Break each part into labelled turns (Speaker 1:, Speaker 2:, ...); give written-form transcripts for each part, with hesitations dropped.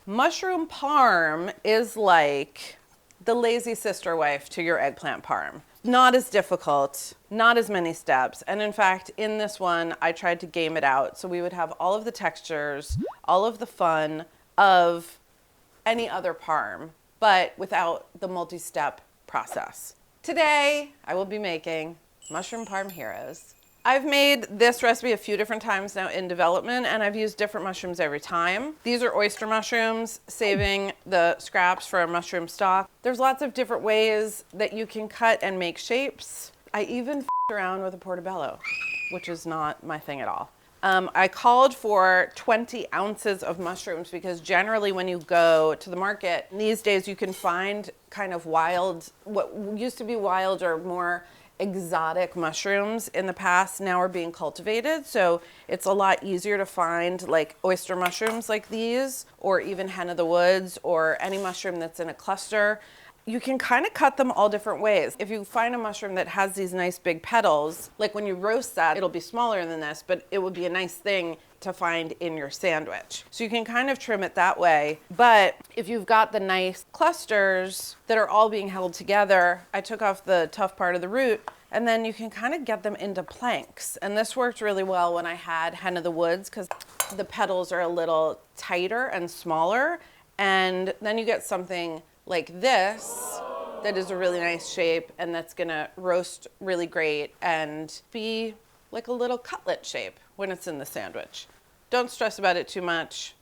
Speaker 1: Mushroom parm is like the lazy sister wife to your eggplant parm. Not as difficult, not as many steps. And in fact, in this one, I tried to game it out. So we would have all of the textures, all of the fun of any other parm, but without the multi-step process. Today, I will be making mushroom parm heroes. I've made this recipe a few different times now in development, and I've used different mushrooms every time. These are oyster mushrooms, saving the scraps for a mushroom stock. There's lots of different ways that you can cut and make shapes. I even f***ed around with a portobello, which is not my thing at all. I called for 20 ounces of mushrooms because generally when you go to the market these days, you can find kind of wild, what used to be wild or more exotic mushrooms in the past now are being cultivated. So it's a lot easier to find like oyster mushrooms like these, or even hen of the woods, or any mushroom that's in a cluster. You can kind of cut them all different ways. If you find a mushroom that has these nice big petals, like when you roast that, it'll be smaller than this, but it would be a nice thing to find in your sandwich. So you can kind of trim it that way. But if you've got the nice clusters that are all being held together, I took off the tough part of the root, and then you can kind of get them into planks. And this worked really well when I had hen of the woods because the petals are a little tighter and smaller. And then you get something like this that is a really nice shape and that's gonna roast really great and be like a little cutlet shape when it's in the sandwich. Don't stress about it too much,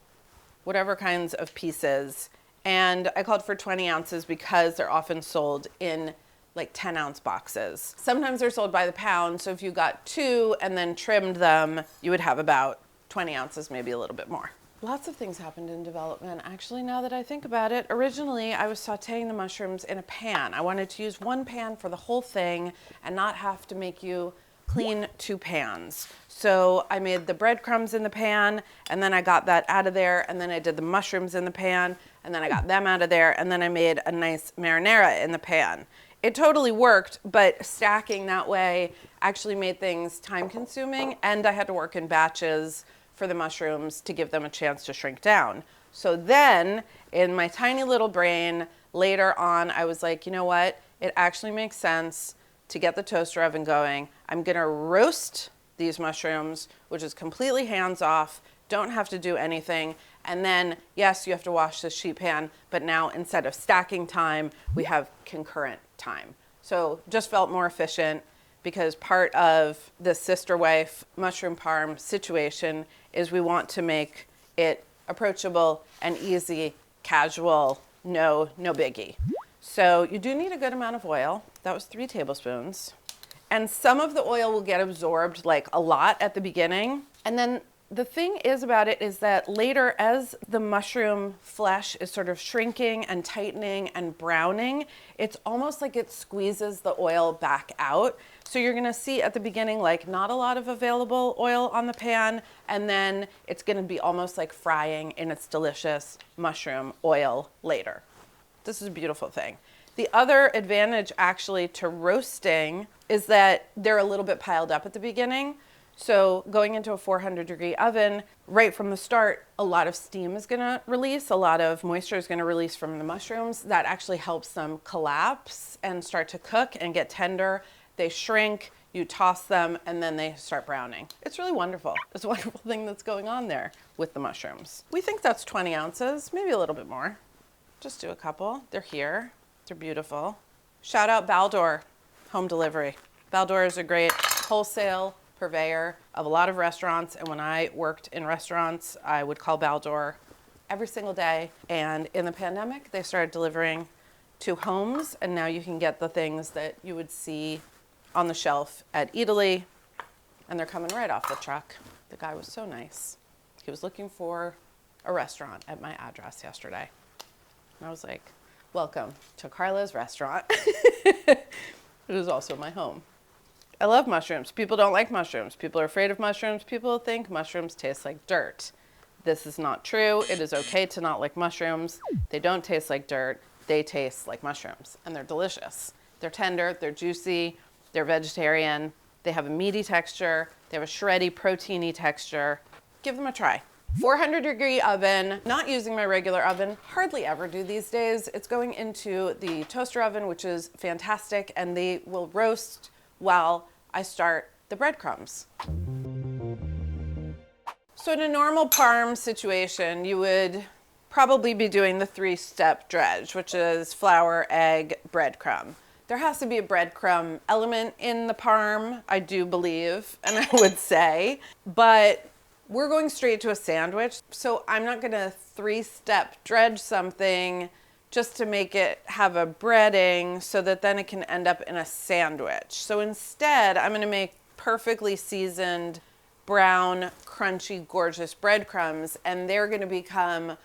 Speaker 1: whatever kinds of pieces. And I called for 20 ounces because they're often sold in like 10-ounce boxes. Sometimes they're sold by the pound, so if you got 2 and then trimmed them, you would have about 20 ounces, maybe a little bit more. Lots of things happened in development, actually, now that I think about it. Originally, I was sauteing the mushrooms in a pan. I wanted to use one pan for the whole thing and not have to make you clean 2 pans. So I made the breadcrumbs in the pan, and then I got that out of there, and then I did the mushrooms in the pan, and then I got them out of there, and then I made a nice marinara in the pan. It totally worked, but stacking that way actually made things time-consuming, and I had to work in batches for the mushrooms to give them a chance to shrink down. So then, in my tiny little brain, later on, I was like, you know what? It actually makes sense to get the toaster oven going. I'm gonna roast these mushrooms, which is completely hands-off, don't have to do anything. And then, yes, you have to wash the sheet pan, but now instead of stacking time, we have concurrent time. So just felt more efficient, because part of the sister wife mushroom parm situation is we want to make it approachable and easy, casual, no biggie. So you do need a good amount of oil. That was 3 tablespoons. And some of the oil will get absorbed like a lot at the beginning. And then the thing is about it is that later, as the mushroom flesh is sort of shrinking and tightening and browning, it's almost like it squeezes the oil back out. So you're gonna see at the beginning, like not a lot of available oil on the pan, and then it's gonna be almost like frying in its delicious mushroom oil later. This is a beautiful thing. The other advantage actually to roasting is that they're a little bit piled up at the beginning. So going into a 400-degree oven, right from the start, a lot of steam is gonna release, a lot of moisture is gonna release from the mushrooms. That actually helps them collapse and start to cook and get tender. They shrink, you toss them, and then they start browning. It's really wonderful. It's a wonderful thing that's going on there with the mushrooms. We think that's 20 ounces, maybe a little bit more. Just do a couple. They're here. They're beautiful. Shout out Baldor Home Delivery. Baldor is a great wholesale purveyor of a lot of restaurants, and when I worked in restaurants, I would call Baldor every single day. And in the pandemic, they started delivering to homes, and now you can get the things that you would see on the shelf at Italy, and they're coming right off the truck. The guy was so nice. He was looking for a restaurant at my address yesterday. And I was like, welcome to Carla's restaurant. It is also my home. I love mushrooms. People don't like mushrooms. People are afraid of mushrooms. People think mushrooms taste like dirt. This is not true. It is okay to not like mushrooms. They don't taste like dirt. They taste like mushrooms, and they're delicious. They're tender, they're juicy, they're vegetarian, they have a meaty texture, they have a shreddy, proteiny texture. Give them a try. 400-degree oven, not using my regular oven, hardly ever do these days. It's going into the toaster oven, which is fantastic, and they will roast while I start the breadcrumbs. So in a normal parm situation, you would probably be doing the 3-step dredge, which is flour, egg, breadcrumb. There has to be a breadcrumb element in the parm, I do believe, and I would say, but we're going straight to a sandwich, so I'm not gonna 3-step dredge something just to make it have a breading so that then it can end up in a sandwich. So instead, I'm gonna make perfectly seasoned, brown, crunchy, gorgeous breadcrumbs, and they're gonna become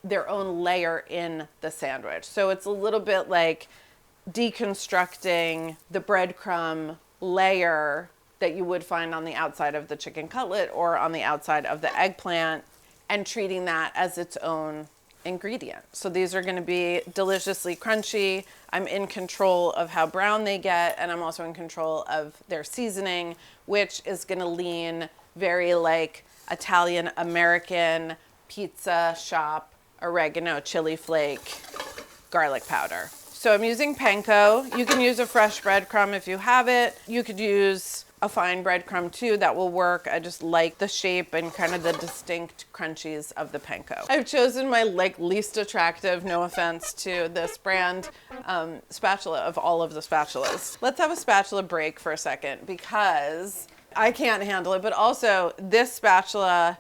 Speaker 1: their own layer in the sandwich. So it's a little bit like deconstructing the breadcrumb layer that you would find on the outside of the chicken cutlet or on the outside of the eggplant and treating that as its own ingredient. So these are gonna be deliciously crunchy. I'm in control of how brown they get, and I'm also in control of their seasoning, which is gonna lean very like Italian American pizza shop oregano, chili flake, garlic powder. So I'm using panko. You can use a fresh breadcrumb if you have it. You could use a fine breadcrumb too, that will work. I just like the shape and kind of the distinct crunchies of the panko. I've chosen my least attractive, no offense to this brand, spatula of all of the spatulas. Let's have a spatula break for a second because I can't handle it, but also this spatula,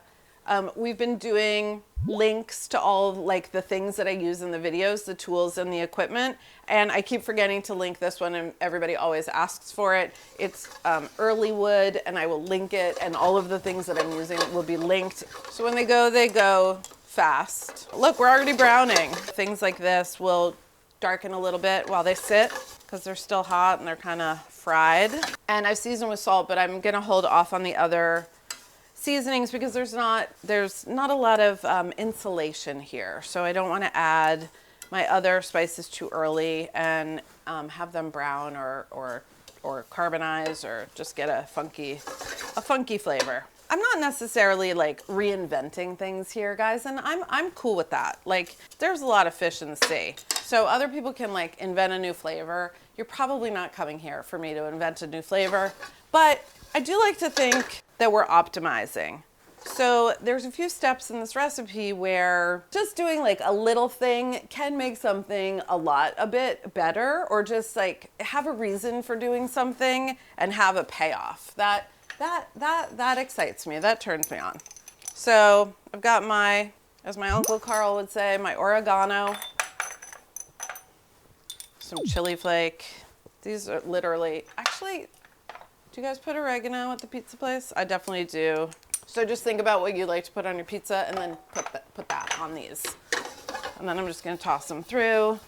Speaker 1: we've been doing links to all like the things that I use in the videos, the tools and the equipment, and I keep forgetting to link this one, and everybody always asks for it. It's early wood, and I will link it, and all of the things that I'm using will be linked. So when they go fast. Look, we're already browning. Things like this will darken a little bit while they sit because they're still hot and they're kind of fried. And I've seasoned with salt, but I'm gonna hold off on the other seasonings because there's not a lot of insulation here, so I don't want to add my other spices too early and have them brown or carbonize or just get a funky flavor. I'm not necessarily like reinventing things here, guys, and I'm cool with that. Like, there's a lot of fish in the sea, so other people can like invent a new flavor. You're probably not coming here for me to invent a new flavor, but I do like to think that we're optimizing. So there's a few steps in this recipe where just doing like a little thing can make something a bit better, or just like have a reason for doing something and have a payoff. That excites me. That turns me on. So I've got my, as my Uncle Carl would say, my oregano, some chili flake. These are literally, actually, do you guys put oregano at the pizza place? I definitely do. So just think about what you like to put on your pizza and then put that on these. And then I'm just gonna toss them through.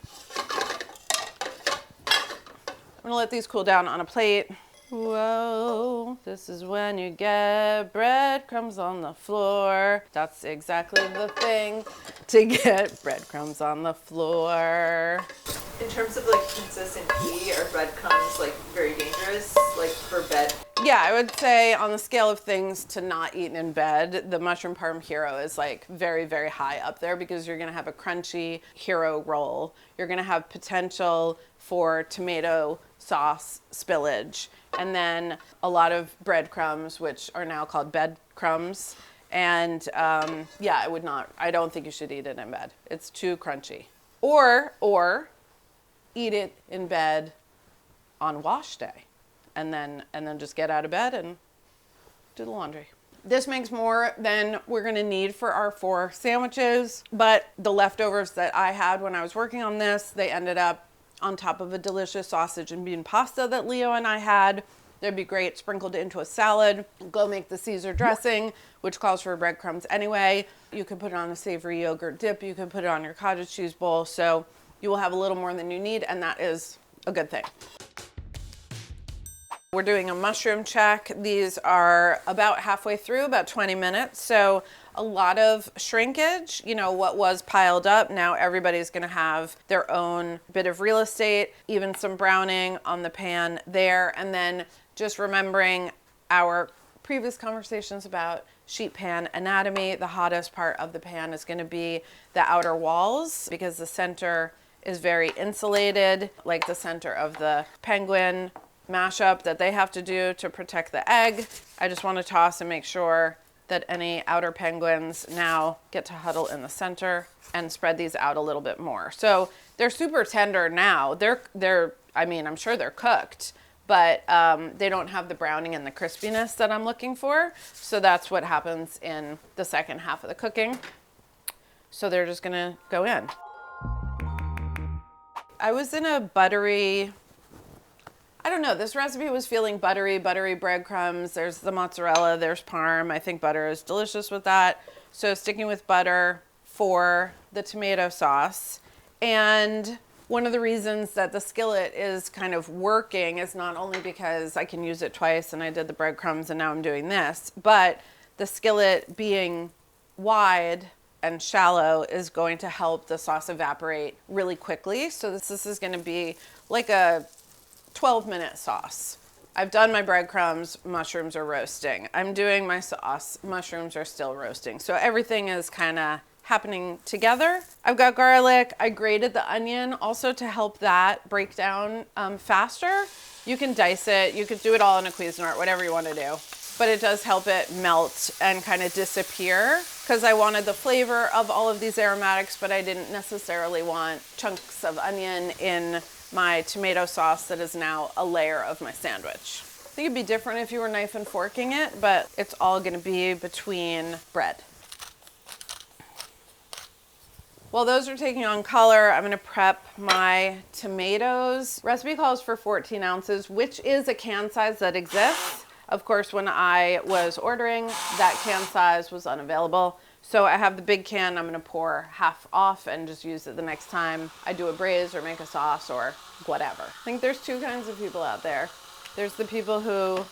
Speaker 1: I'm gonna let these cool down on a plate. Whoa, this is when you get breadcrumbs on the floor. That's exactly the thing to get breadcrumbs on the floor.
Speaker 2: In terms of like consistent heat, are breadcrumbs like very dangerous, like for bed?
Speaker 1: Yeah, I would say on the scale of things to not eat in bed, the mushroom parm hero is like very, very high up there because you're gonna have a crunchy hero roll. You're gonna have potential for tomato sauce spillage, and then a lot of breadcrumbs, which are now called bed crumbs. And yeah, I don't think you should eat it in bed. It's too crunchy. Or eat it in bed on wash day, and then just get out of bed and do the laundry. This makes more than we're gonna need for our 4 sandwiches, but the leftovers that I had when I was working on this, they ended up on top of a delicious sausage and bean pasta that Leo and I had. They'd be great sprinkled into a salad. Go make the Caesar dressing, which calls for breadcrumbs anyway. You can put it on a savory yogurt dip. You can put it on your cottage cheese bowl. So you will have a little more than you need, and that is a good thing. We're doing a mushroom check. These are about halfway through, about 20 minutes. So a lot of shrinkage, you know, what was piled up. Now everybody's gonna have their own bit of real estate, even some browning on the pan there. And then just remembering our previous conversations about sheet pan anatomy, the hottest part of the pan is going to be the outer walls because the center is very insulated, like the center of the penguin mashup that they have to do to protect the egg. I just want to toss and make sure that any outer penguins now get to huddle in the center and spread these out a little bit more. So they're super tender now. I mean, I'm sure they're cooked, but they don't have the browning and the crispiness that I'm looking for. So that's what happens in the second half of the cooking. So they're just gonna go in. I was in a buttery, I don't know, this recipe was feeling buttery breadcrumbs. There's the mozzarella, there's parm. I think butter is delicious with that. So sticking with butter for the tomato sauce. And one of the reasons that the skillet is kind of working is not only because I can use it twice and I did the breadcrumbs and now I'm doing this, but the skillet being wide and shallow is going to help the sauce evaporate really quickly. So this is going to be like a 12-minute sauce. I've done my breadcrumbs, mushrooms are roasting. I'm doing my sauce, mushrooms are still roasting. So everything is kind of happening together. I've got garlic. I grated the onion also to help that break down faster. You can dice it. You could do it all in a Cuisinart, whatever you want to do. But it does help it melt and kind of disappear because I wanted the flavor of all of these aromatics, but I didn't necessarily want chunks of onion in my tomato sauce that is now a layer of my sandwich. I think it'd be different if you were knife and forking it, but it's all going to be between bread. While those are taking on color, I'm going to prep my tomatoes. Recipe calls for 14 ounces, which is a can size that exists. Of course, when I was ordering, that can size was unavailable. So I have the big can. I'm going to pour half off and just use it the next time I do a braise or make a sauce or whatever. I think there's two kinds of people out there. There's the people who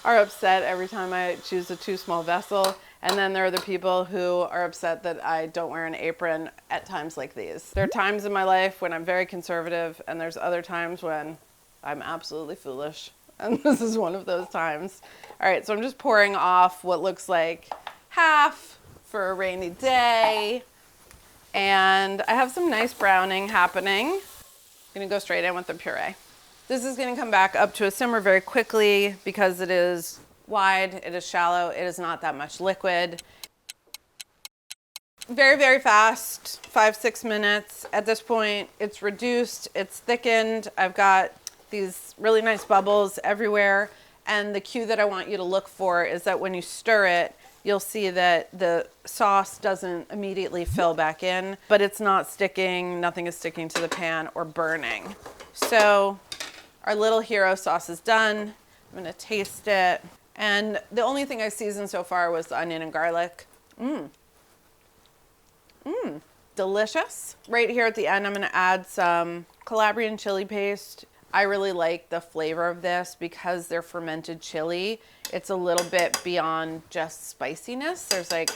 Speaker 1: are upset every time I choose a too small vessel. And then there are the people who are upset that I don't wear an apron at times like these. There are times in my life when I'm very conservative, and there's other times when I'm absolutely foolish. And this is one of those times. All right, so I'm just pouring off what looks like half for a rainy day. And I have some nice browning happening. I'm gonna go straight in with the puree. This is gonna come back up to a simmer very quickly because it is wide, it is shallow, it is not that much liquid. Very, very fast, 5-6 minutes. At this point, it's reduced, it's thickened. I've got these really nice bubbles everywhere. And the cue that I want you to look for is that when you stir it, you'll see that the sauce doesn't immediately fill back in, but it's not sticking, nothing is sticking to the pan or burning. So our little hero sauce is done. I'm gonna taste it. And the only thing I seasoned so far was the onion and garlic. Delicious. Right here at the end, I'm gonna add some Calabrian chili paste. I really like the flavor of this because they're fermented chili. It's a little bit beyond just spiciness. There's like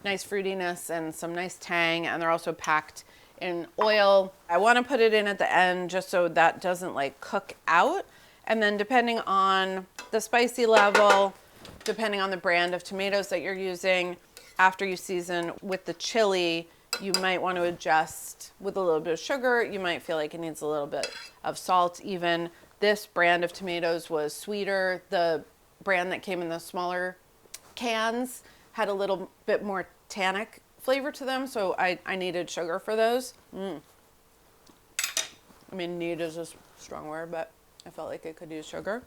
Speaker 1: nice fruitiness and some nice tang, and they're also packed in oil. I wanna put it in at the end just so that doesn't like cook out. And then depending on the spicy level, depending on the brand of tomatoes that you're using, after you season with the chili, you might want to adjust with a little bit of sugar. You might feel like it needs a little bit of salt even. This brand of tomatoes was sweeter. The brand that came in the smaller cans had a little bit more tannic flavor to them, so I needed sugar for those. I mean, need is a strong word, but I felt like I could use sugar.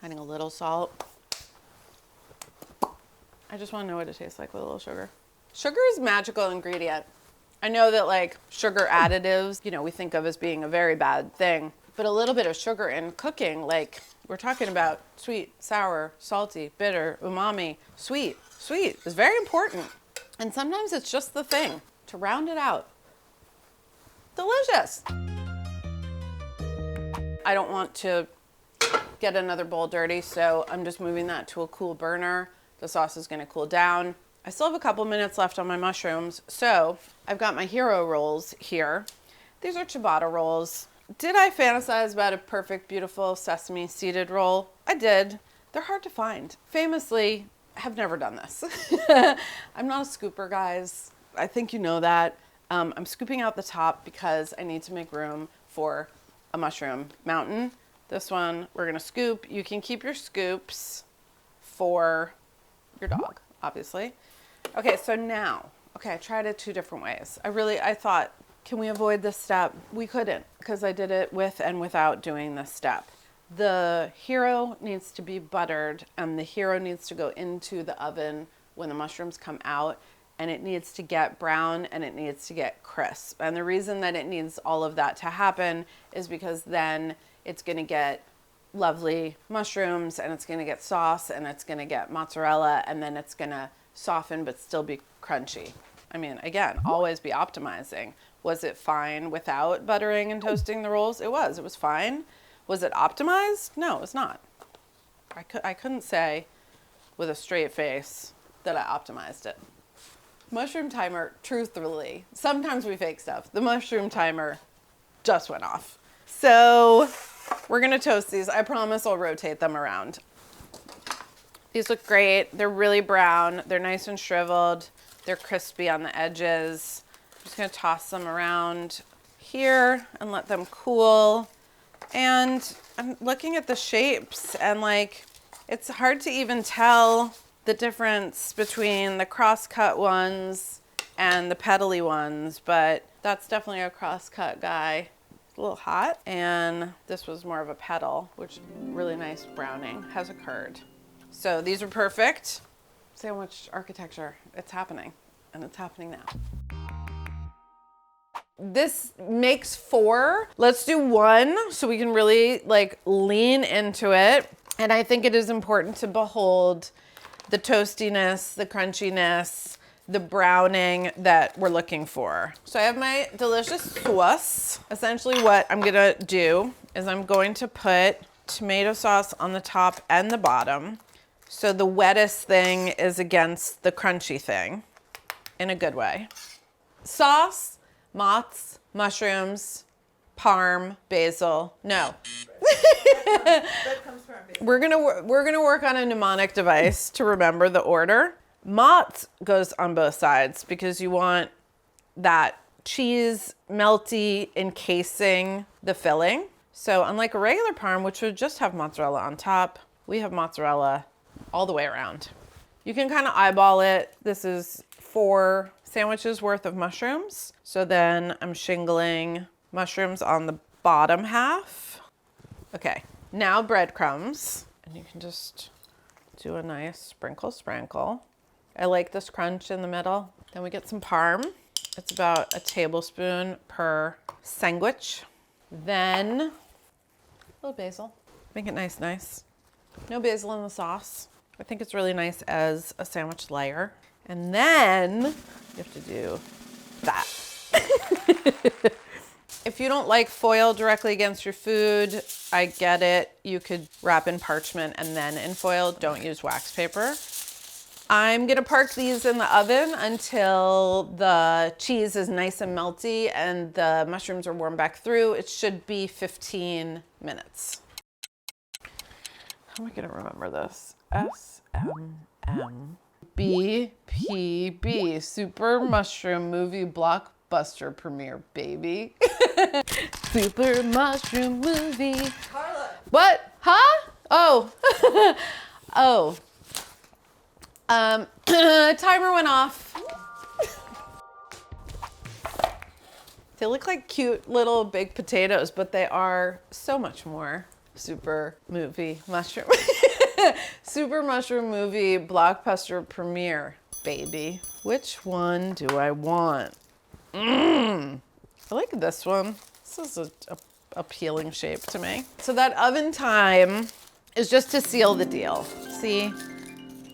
Speaker 1: Adding a little salt. I just want to know what it tastes like with a little sugar. Sugar is a magical ingredient. I know that like sugar additives, you know, we think of as being a very bad thing, but a little bit of sugar in cooking, like we're talking about sweet, sour, salty, bitter, umami, sweet is very important. And sometimes it's just the thing to round it out. Delicious. I don't want to get another bowl dirty, so I'm just moving that to a cool burner. The sauce is gonna cool down. I still have a couple minutes left on my mushrooms, so I've got my hero rolls here. These are ciabatta rolls. Did I fantasize about a perfect, beautiful sesame seeded roll? I did. They're hard to find. Famously, have never done this. I'm not a scooper, guys. I think you know that. I'm scooping out the top because I need to make room for a mushroom mountain. This one, we're gonna scoop. You can keep your scoops for your dog, obviously. Okay, so now, I tried it 2 different ways. I thought, can we avoid this step? We couldn't, because I did it with and without doing this step. The hero needs to be buttered, and the hero needs to go into the oven when the mushrooms come out, and it needs to get brown and it needs to get crisp. And the reason that it needs all of that to happen is because then it's gonna get lovely mushrooms, and it's gonna get sauce, and it's gonna get mozzarella, and then it's gonna soften but still be crunchy. I mean, again, always be optimizing. Was it fine without buttering and toasting the rolls? It was fine. Was it optimized? No, it was not. I couldn't say with a straight face that I optimized it. Mushroom timer, truthfully, sometimes we fake stuff. The mushroom timer just went off. So we're gonna toast these. I promise I'll rotate them around. These look great. They're really brown. They're nice and shriveled. They're crispy on the edges. I'm just gonna toss them around here and let them cool. And I'm looking at the shapes, and like, it's hard to even tell the difference between the cross-cut ones and the petally ones, but that's definitely a cross-cut guy. It's a little hot. And this was more of a petal, which really nice browning, has occurred. So these are perfect. Sandwich architecture, it's happening, and it's happening now. This makes 4. Let's do 1 so we can really like lean into it. And I think it is important to behold the toastiness, the crunchiness, the browning that we're looking for. So I have my delicious sauce. Essentially what I'm gonna do is I'm going to put tomato sauce on the top and the bottom. So the wettest thing is against the crunchy thing in a good way. Sauce, mozz, mushrooms, parm, basil. No. We're gonna work on a mnemonic device to remember the order. Mozz goes on both sides because you want that cheese melty encasing the filling. So unlike a regular parm, which would just have mozzarella on top, we have mozzarella all the way around. You can kind of eyeball it. This is 4 sandwiches worth of mushrooms. So then I'm shingling mushrooms on the bottom half. Okay, now breadcrumbs. And you can just do a nice sprinkle. I like this crunch in the middle. Then we get some parm. It's about a tablespoon per sandwich. Then a little basil. Make it nice. No basil in the sauce. I think it's really nice as a sandwich layer. And then you have to do that. If you don't like foil directly against your food, I get it. You could wrap in parchment and then in foil. Don't use wax paper. I'm gonna park these in the oven until the cheese is nice and melty and the mushrooms are warmed back through. It should be 15 minutes. How am I gonna remember this? SMM. Super Mushroom Movie Blockbuster Premiere, baby. Super Mushroom Movie.
Speaker 2: Carla.
Speaker 1: What? Huh? Oh. Oh. Timer went off. They look like cute little baked potatoes, but they are so much more. Super Movie Mushroom. Super Mushroom Movie Blockbuster Premiere, baby. Which one do I want? I like this one. This is a appealing shape to me. So that oven time is just to seal the deal. See?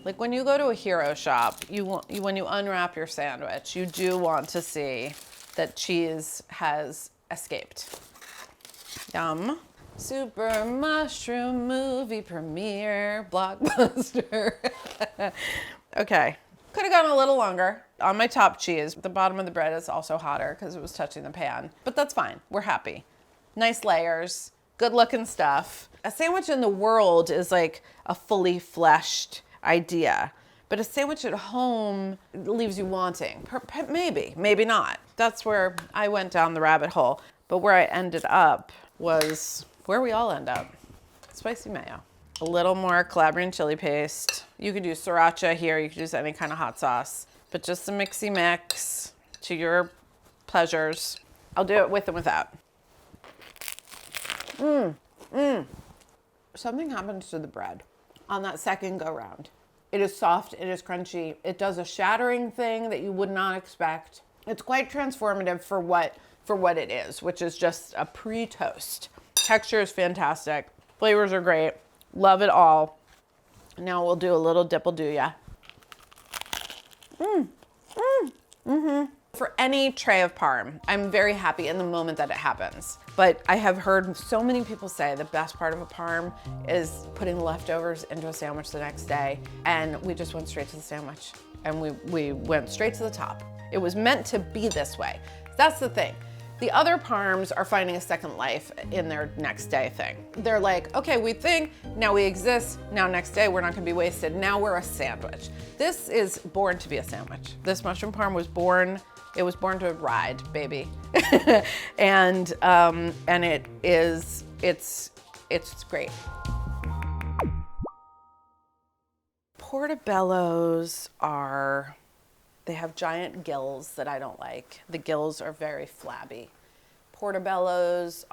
Speaker 1: Like when you go to a hero shop, when you unwrap your sandwich, you do want to see that cheese has escaped. Yum. Super Mushroom Movie Premiere Blockbuster. Okay. Could have gone a little longer. On my top cheese, the bottom of the bread is also hotter because it was touching the pan, but that's fine. We're happy. Nice layers. good looking stuff. A sandwich in the world is like a fully fleshed idea. But a sandwich at home leaves you wanting. Maybe not. That's where I went down the rabbit hole. But where I ended up was where we all end up. Spicy mayo. A little more Calabrian chili paste. You could use sriracha here. You could use any kind of hot sauce. But just a mixy mix to your pleasures. I'll do it with and without. Something happens to the bread on that second go round. It is soft, it is crunchy. It does a shattering thing that you would not expect. It's quite transformative for what it is, which is just a pre-toast. Texture is fantastic. Flavors are great. Love it all. Now we'll do a little dipple-do-ya. For any tray of parm, I'm very happy in the moment that it happens. But I have heard so many people say the best part of a parm is putting leftovers into a sandwich the next day. And we just went straight to the sandwich. And we went straight to the top. It was meant to be this way. That's the thing. The other parms are finding a second life in their next day thing. They're like, okay, we think, now we exist, now next day we're not gonna be wasted, now we're a sandwich. This is born to be a sandwich. This mushroom parm was born, it was born to ride, baby. and it's great. Portobellos they have giant gills that I don't like. The gills are very flabby. Portobellos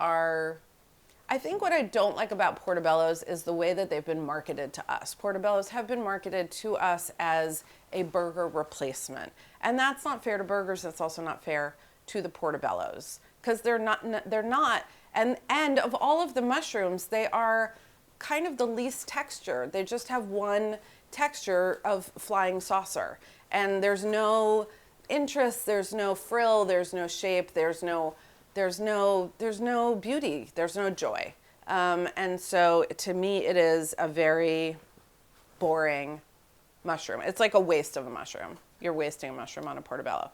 Speaker 1: I think what I don't like about portobellos is the way that they've been marketed to us. Portobellos have been marketed to us as a burger replacement. And that's not fair to burgers, that's also not fair to the portobellos. Because they're not, and of all of the mushrooms, they are kind of the least texture. They just have one texture of flying saucer. And there's no interest, there's no frill, there's no shape, there's no beauty, there's no joy. And so to me, it is a very boring mushroom. It's like a waste of a mushroom. You're wasting a mushroom on a portobello.